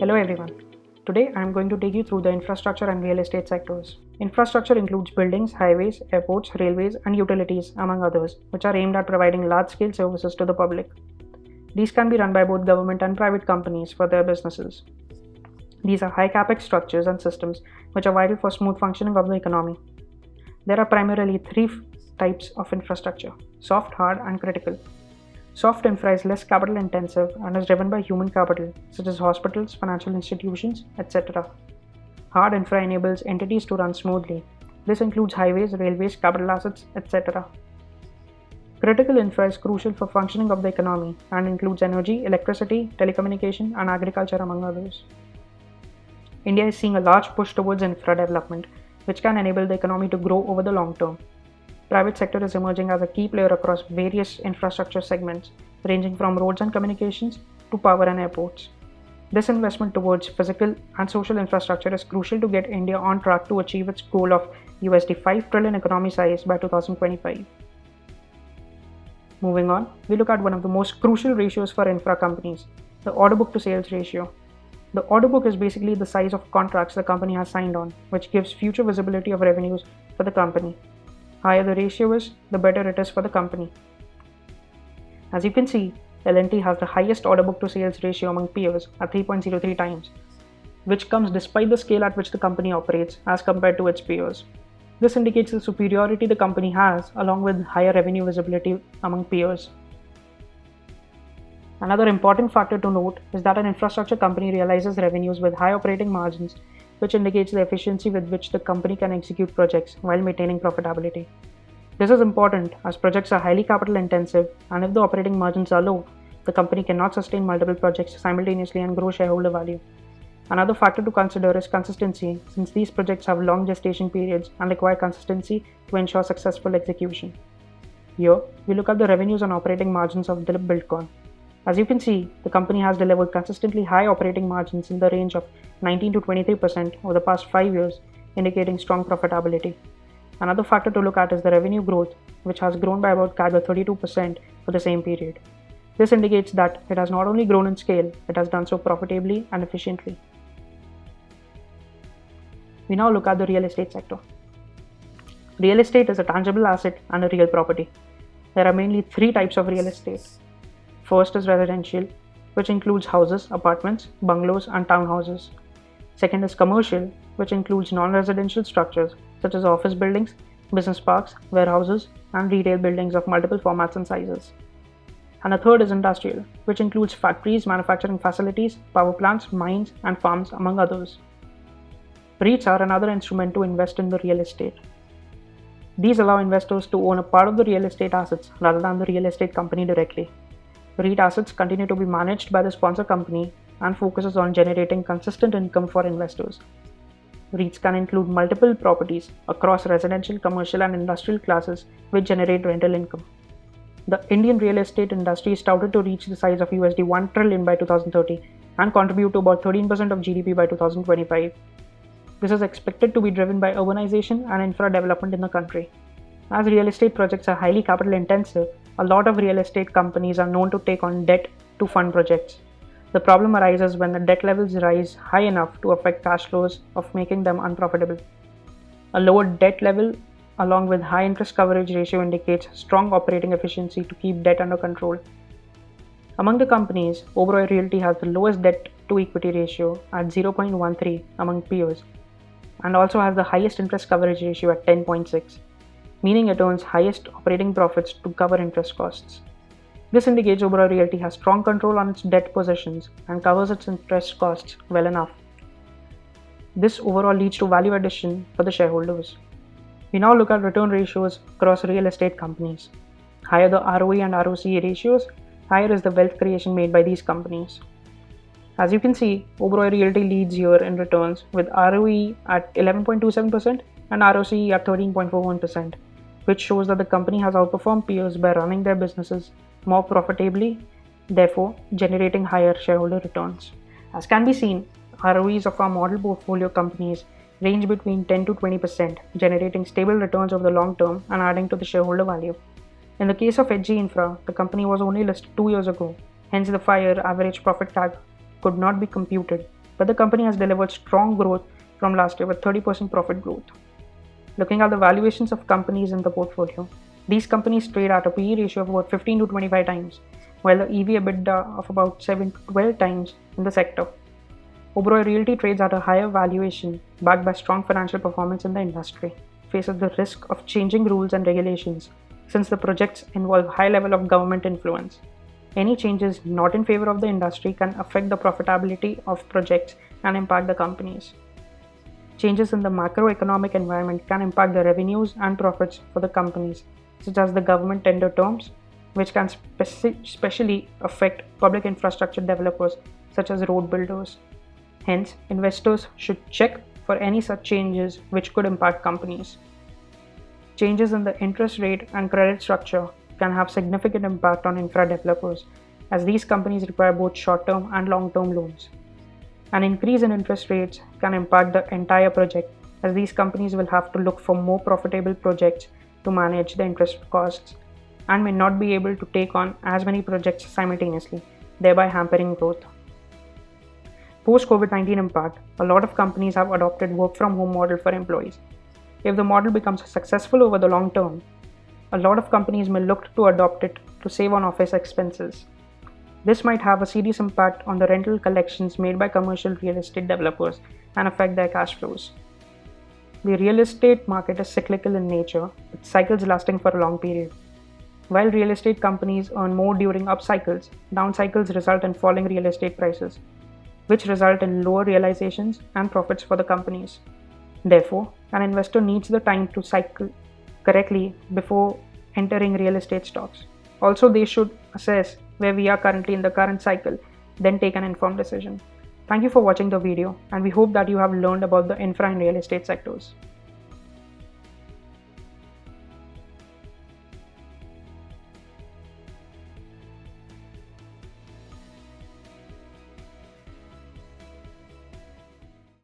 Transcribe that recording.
Hello everyone. Today I am going to take you through the infrastructure and real estate sectors. Infrastructure includes buildings, highways, airports, railways, and utilities, among others, which are aimed at providing large-scale services to the public. These can be run by both government and private companies for their businesses. These are high capex structures and systems which are vital for smooth functioning of the economy. There are primarily three types of infrastructure: soft, hard, and critical. Soft infra is less capital intensive and is driven by human capital, such as hospitals, financial institutions, etc. Hard infra enables entities to run smoothly. This includes highways, railways, capital assets, etc. Critical infra is crucial for functioning of the economy and includes energy, electricity, telecommunication, and agriculture, among others. India is seeing a large push towards infra development, which can enable the economy to grow over the long term. Private sector is emerging as a key player across various infrastructure segments, ranging from roads and communications to power and airports. This investment towards physical and social infrastructure is crucial to get India on track to achieve its goal of $5 trillion economy size by 2025. Moving on, we look at one of the most crucial ratios for infra companies, the order book to sales ratio. The order book is basically the size of contracts the company has signed on, which gives future visibility of revenues for the company. Higher the ratio is, the better it is for the company. As you can see, L&T has the highest order book to sales ratio among peers at 3.03 times, which comes despite the scale at which the company operates as compared to its peers. This indicates the superiority the company has along with higher revenue visibility among peers. Another important factor to note is that an infrastructure company realizes revenues with high operating margins, which indicates the efficiency with which the company can execute projects while maintaining profitability. This is important as projects are highly capital intensive, and if the operating margins are low, the company cannot sustain multiple projects simultaneously and grow shareholder value. Another factor to consider is consistency, since these projects have long gestation periods and require consistency to ensure successful execution. Here, we look at the revenues and operating margins of Dilip Buildcon. As you can see, the company has delivered consistently high operating margins in the range of 19 to 23% over the past 5 years, indicating strong profitability. Another factor to look at is the revenue growth, which has grown by about CAGR 32% for the same period. This indicates that it has not only grown in scale, it has done so profitably and efficiently. We now look at the real estate sector. Real estate is a tangible asset and a real property. There are mainly three types of real estate. First is residential, which includes houses, apartments, bungalows, and townhouses. Second is commercial, which includes non-residential structures such as office buildings, business parks, warehouses, and retail buildings of multiple formats and sizes. And a third is industrial, which includes factories, manufacturing facilities, power plants, mines, and farms, among others. REITs are another instrument to invest in the real estate. These allow investors to own a part of the real estate assets rather than the real estate company directly. REIT assets continue to be managed by the sponsor company and focuses on generating consistent income for investors. REITs can include multiple properties across residential, commercial, and industrial classes which generate rental income. The Indian real estate industry is touted to reach the size of $1 trillion by 2030 and contribute to about 13% of GDP by 2025. This is expected to be driven by urbanization and infra development in the country. As real estate projects are highly capital intensive, a lot of real estate companies are known to take on debt to fund projects. The problem arises when the debt levels rise high enough to affect cash flows of making them unprofitable. A lower debt level along with high interest coverage ratio indicates strong operating efficiency to keep debt under control. Among the companies, Oberoi Realty has the lowest debt to equity ratio at 0.13 among peers and also has the highest interest coverage ratio at 10.6. Meaning it earns highest operating profits to cover interest costs. This indicates Oberoi Realty has strong control on its debt positions and covers its interest costs well enough. This overall leads to value addition for the shareholders. We now look at return ratios across real estate companies. Higher the ROE and ROCE ratios, higher is the wealth creation made by these companies. As you can see, Oberoi Realty leads here in returns with ROE at 11.27% and ROCE at 13.41%. Which shows that the company has outperformed peers by running their businesses more profitably, therefore generating higher shareholder returns. As can be seen, ROEs of our model portfolio companies range between 10 to 20%, generating stable returns over the long term and adding to the shareholder value. In the case of HG Infra, the company was only listed 2 years ago, hence the 5-year average profit tag could not be computed, but the company has delivered strong growth from last year with 30% profit growth. Looking at the valuations of companies in the portfolio, these companies trade at a PE ratio of about 15 to 25 times, while the EV/EBITDA of about 7 to 12 times in the sector. Oberoi Realty trades at a higher valuation, backed by strong financial performance in the industry, faces the risk of changing rules and regulations since the projects involve high level of government influence. Any changes not in favor of the industry can affect the profitability of projects and impact the companies. Changes in the macroeconomic environment can impact the revenues and profits for the companies, such as the government tender terms, which can especially affect public infrastructure developers such as road builders. Hence, investors should check for any such changes which could impact companies. Changes in the interest rate and credit structure can have significant impact on infra developers, as these companies require both short-term and long-term loans. An increase in interest rates can impact the entire project, as these companies will have to look for more profitable projects to manage the interest costs and may not be able to take on as many projects simultaneously, thereby hampering growth. Post-COVID-19 impact, a lot of companies have adopted work-from-home model for employees. If the model becomes successful over the long term, a lot of companies may look to adopt it to save on office expenses. This might have a serious impact on the rental collections made by commercial real estate developers and affect their cash flows. The real estate market is cyclical in nature, with cycles lasting for a long period. While real estate companies earn more during up cycles, down cycles result in falling real estate prices, which result in lower realizations and profits for the companies. Therefore, an investor needs the time to cycle correctly before entering real estate stocks. Also, they should assess where we are currently in the current cycle, then take an informed decision. Thank you for watching the video, and we hope that you have learned about the infra and real estate sectors.